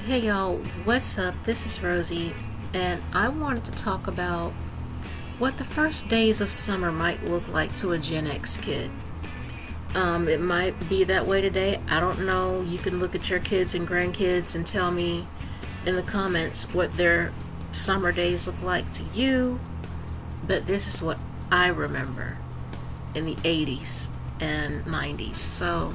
Hey y'all, what's up? This is Rosie, and I wanted to talk about what the first days of summer might look like to a Gen X kid. It might be that way today. I don't know. You can look at your kids and grandkids and tell me in the comments what their summer days look like to you, but this is what I remember in the 80s and 90s.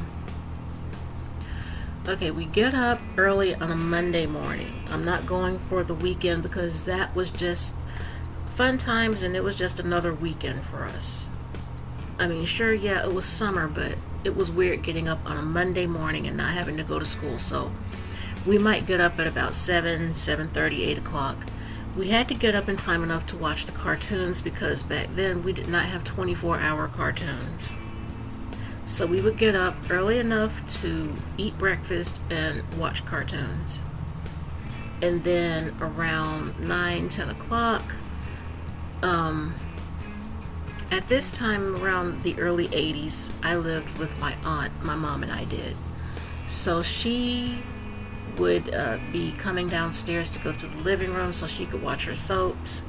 Okay, we get up early on a Monday morning. I'm not going for the weekend because that was just fun times and it was just another weekend for us. I mean, sure, yeah, it was summer, but it was weird getting up on a Monday morning and not having to go to school. So we might get up at about 7:30, 8 o'clock. We had to get up in time enough to watch the cartoons because back then we did not have 24-hour cartoons. So we would get up early enough to eat breakfast and watch cartoons. And then around 9, 10 o'clock, at this time around the early 80s, I lived with my aunt, my mom and I did. So she would be coming downstairs to go to the living room so she could watch her soaps.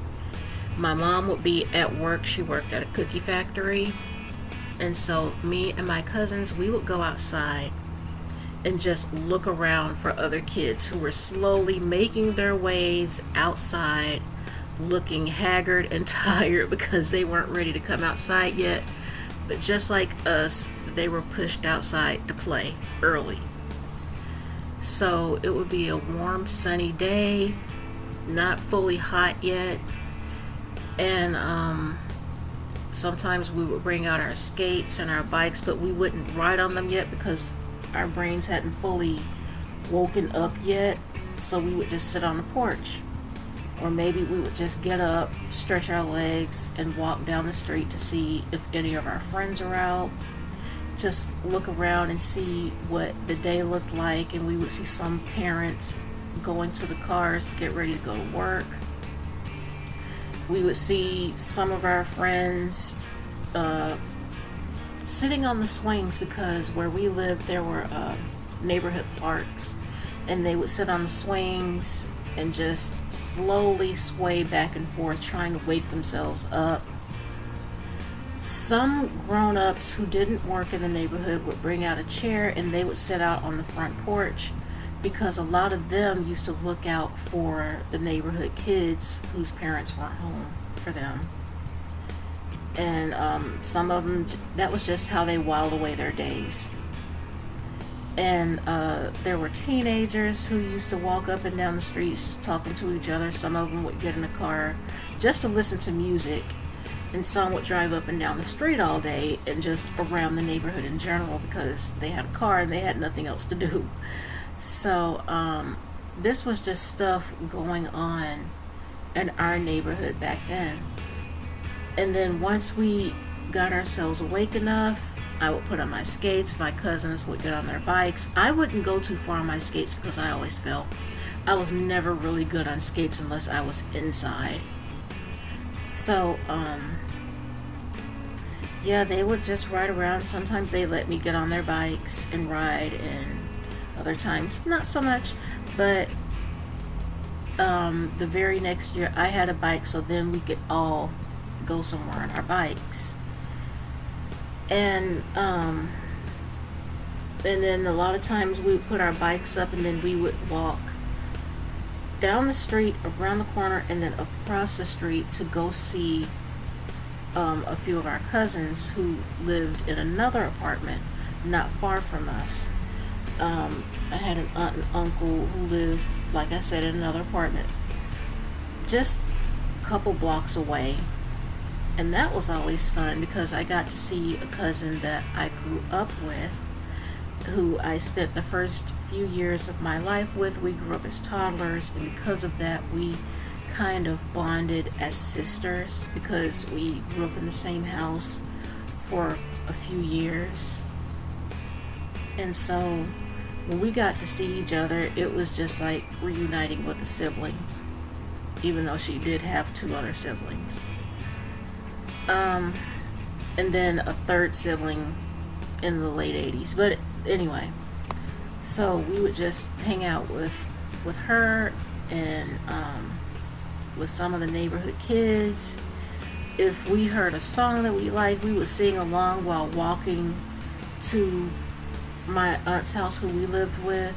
My mom would be at work. She worked at a cookie factory. And so me and my cousins, we would go outside and just look around for other kids who were slowly making their ways outside, looking haggard and tired because they weren't ready to come outside yet. But just like us, they were pushed outside to play early. So it would be a warm, sunny day, not fully hot yet. And sometimes we would bring out our skates and our bikes, but we wouldn't ride on them yet because our brains hadn't fully woken up yet. So we would just sit on the porch. Or maybe we would just get up, stretch our legs, and walk down the street to see if any of our friends are out. Just look around and see what the day looked like, and we would see some parents going to the cars to get ready to go to work. We would see some of our friends sitting on the swings because where we lived there were neighborhood parks, and they would sit on the swings and just slowly sway back and forth trying to wake themselves up. Some grown-ups who didn't work in the neighborhood would bring out a chair and they would sit out on the front porch because a lot of them used to look out for the neighborhood kids whose parents weren't home for them. And some of them, that was just how they whiled away their days. And there were teenagers who used to walk up and down the streets just talking to each other. Some of them would get in a car just to listen to music. And some would drive up and down the street all day and just around the neighborhood in general because they had a car and they had nothing else to do. So this was just stuff going on in our neighborhood back then. And then once we got ourselves awake enough, I would put on my skates. My cousins would get on their bikes. I wouldn't go too far on my skates because I always fell. I was never really good on skates unless I was inside. So, yeah, they would just ride around. Sometimes they let me get on their bikes and ride, and other times not so much. But the very next year I had a bike, so then we could all go somewhere on our bikes. And then a lot of times we would put our bikes up and then we would walk down the street, around the corner, and then across the street to go see a few of our cousins who lived in another apartment not far from us. I had an aunt and uncle who lived, like I said, in another apartment just a couple blocks away. And that was always fun because I got to see a cousin that I grew up with, who I spent the first few years of my life with. We grew up as toddlers, and because of that, we kind of bonded as sisters because we grew up in the same house for a few years. And so when we got to see each other, it was just like reuniting with a sibling, even though she did have 2 other siblings. And then a third sibling in the late 80s. But anyway, so we would just hang out with with her and with some of the neighborhood kids. If we heard a song that we liked, we would sing along while walking to my aunt's house who we lived with,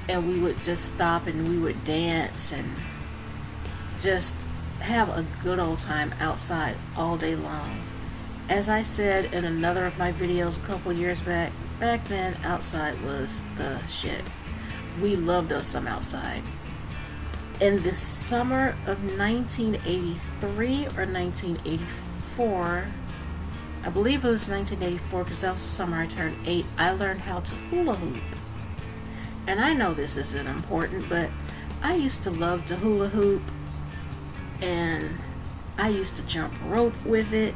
and we would just stop and we would dance and just have a good old time outside all day long. As I said in another of my videos a couple years back then, outside was the shit. We loved us some outside. In the summer of 1983 or 1984, I believe it was 1984 because that was the summer I turned 8, I learned how to hula hoop. And I know this isn't important, but I used to love to hula hoop, and I used to jump rope with it,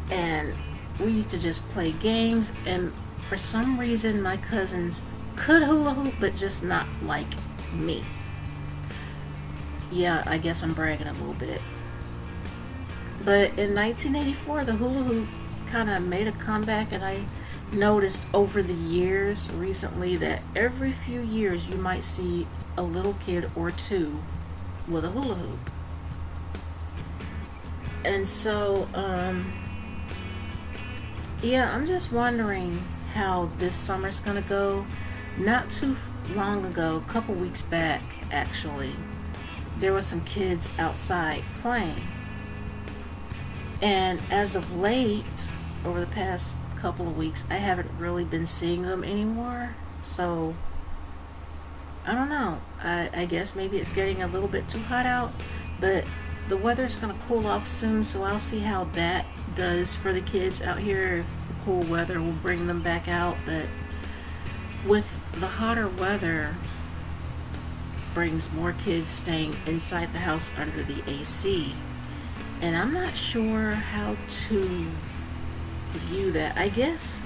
and we used to just play games. And for some reason my cousins could hula hoop, but just not like me. Yeah, I guess I'm bragging a little bit. But in 1984, the hula hoop kind of made a comeback, and I noticed over the years recently that every few years you might see a little kid or two with a hula hoop. And so, yeah, I'm just wondering how this summer's gonna go. Not too long ago, a couple weeks back actually, there were some kids outside playing. And as of late, over the past couple of weeks, I haven't really been seeing them anymore. So, I don't know. I guess maybe it's getting a little bit too hot out, but the weather's going to cool off soon, so I'll see how that does for the kids out here. If the cool weather will bring them back out. But with the hotter weather brings more kids staying inside the house under the AC. And I'm not sure how to view that. I guess,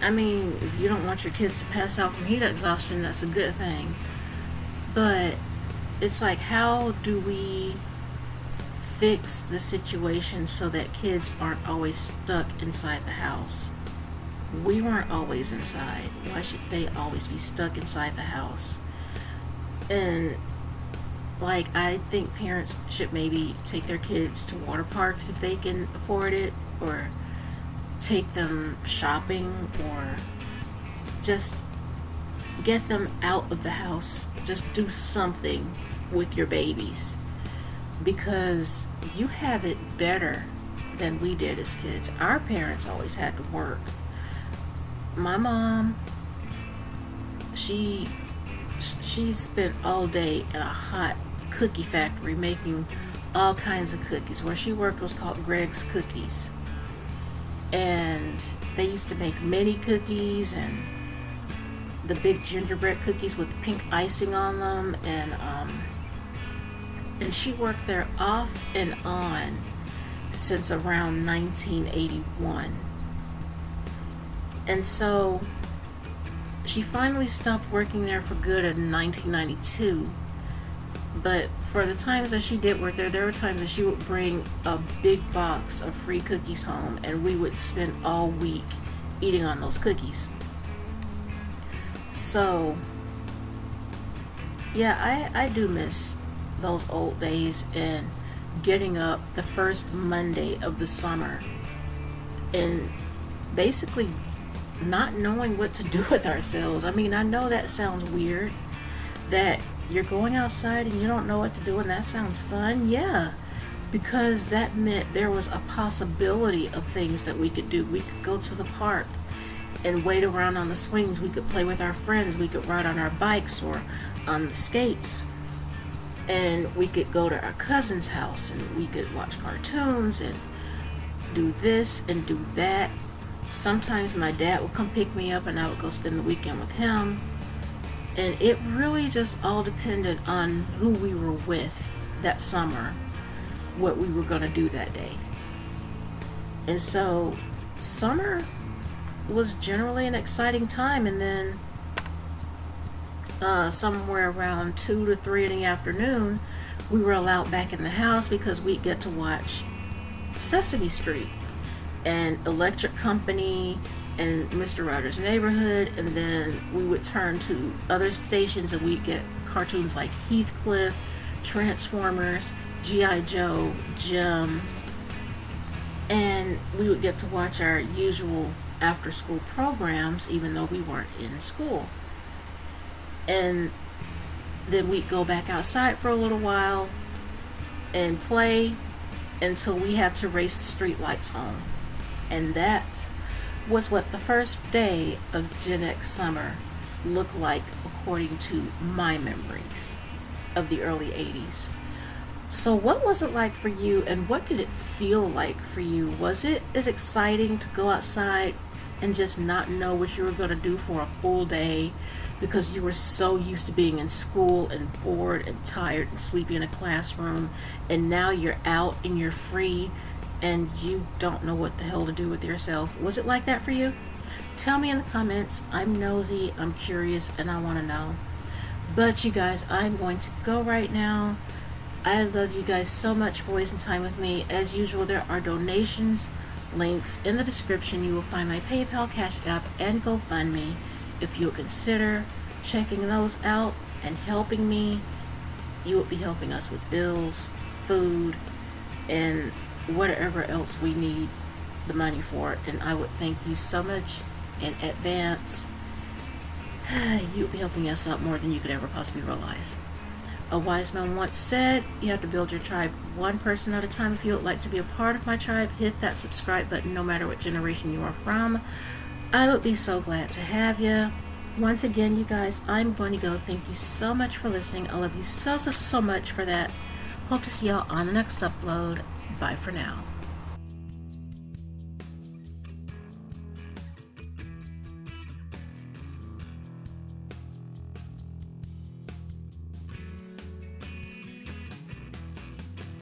I mean, if you don't want your kids to pass out from heat exhaustion, that's a good thing. But it's like, how do we fix the situation so that kids aren't always stuck inside the house? We weren't always inside. Why should they always be stuck inside the house? And like, I think parents should maybe take their kids to water parks if they can afford it, or take them shopping, or just get them out of the house. Just do something with your babies, because you have it better than we did as kids. Our parents always had to work. My mom, she spent all day in a hot cookie factory making all kinds of cookies. Where she worked was called Greg's Cookies, and they used to make mini cookies and the big gingerbread cookies with pink icing on them, and she worked there off and on since around 1981. And so she finally stopped working there for good in 1992. But for the times that she did work there were times that she would bring a big box of free cookies home, and we would spend all week eating on those cookies. So, yeah, I do miss those old days, and getting up the first Monday of the summer and basically not knowing what to do with ourselves. I mean, I know that sounds weird, that you're going outside and you don't know what to do, and that sounds fun. Yeah, because that meant there was a possibility of things that we could do. We could go to the park and wait around on the swings. We could play with our friends. We could ride on our bikes or on the skates. And we could go to our cousin's house and we could watch cartoons and do this and do that. Sometimes my dad would come pick me up and I would go spend the weekend with him. And it really just all depended on who we were with that summer, what we were going to do that day. And so summer was generally an exciting time. And then somewhere around 2 to 3 in the afternoon, we were allowed back in the house because we'd get to watch Sesame Street and Electric Company and Mr. Rogers' Neighborhood, and then we would turn to other stations and we'd get cartoons like Heathcliff, Transformers, G.I. Joe, Jim, and we would get to watch our usual after school programs even though we weren't in school. And then we'd go back outside for a little while and play until we had to race the street lights home. And that was what the first day of Gen X summer looked like according to my memories of the early 80s. So what was it like for you, and what did it feel like for you? Was it as exciting to go outside and just not know what you were going to do for a full day because you were so used to being in school and bored and tired and sleepy in a classroom, and now you're out and you're free and you don't know what the hell to do with yourself? Was it like that for you? Tell me in the comments. I'm nosy, I'm curious, and I want to know. But you guys, I'm going to go right now. I love you guys so much for wasting time with me. As usual, there are donations links in the description. You will find my PayPal, Cash App, and GoFundMe. If you'll consider checking those out and helping me, you will be helping us with bills, food, and whatever else we need the money for. And I would thank you so much in advance. You'll be helping us out more than you could ever possibly realize. A wise man once said, you have to build your tribe one person at a time. If you would like to be a part of my tribe, hit that subscribe button no matter what generation you are from. I would be so glad to have you. Once again, you guys, I'm going to go. Thank you so much for listening. I love you so much for that. Hope to see y'all on the next upload. Bye for now.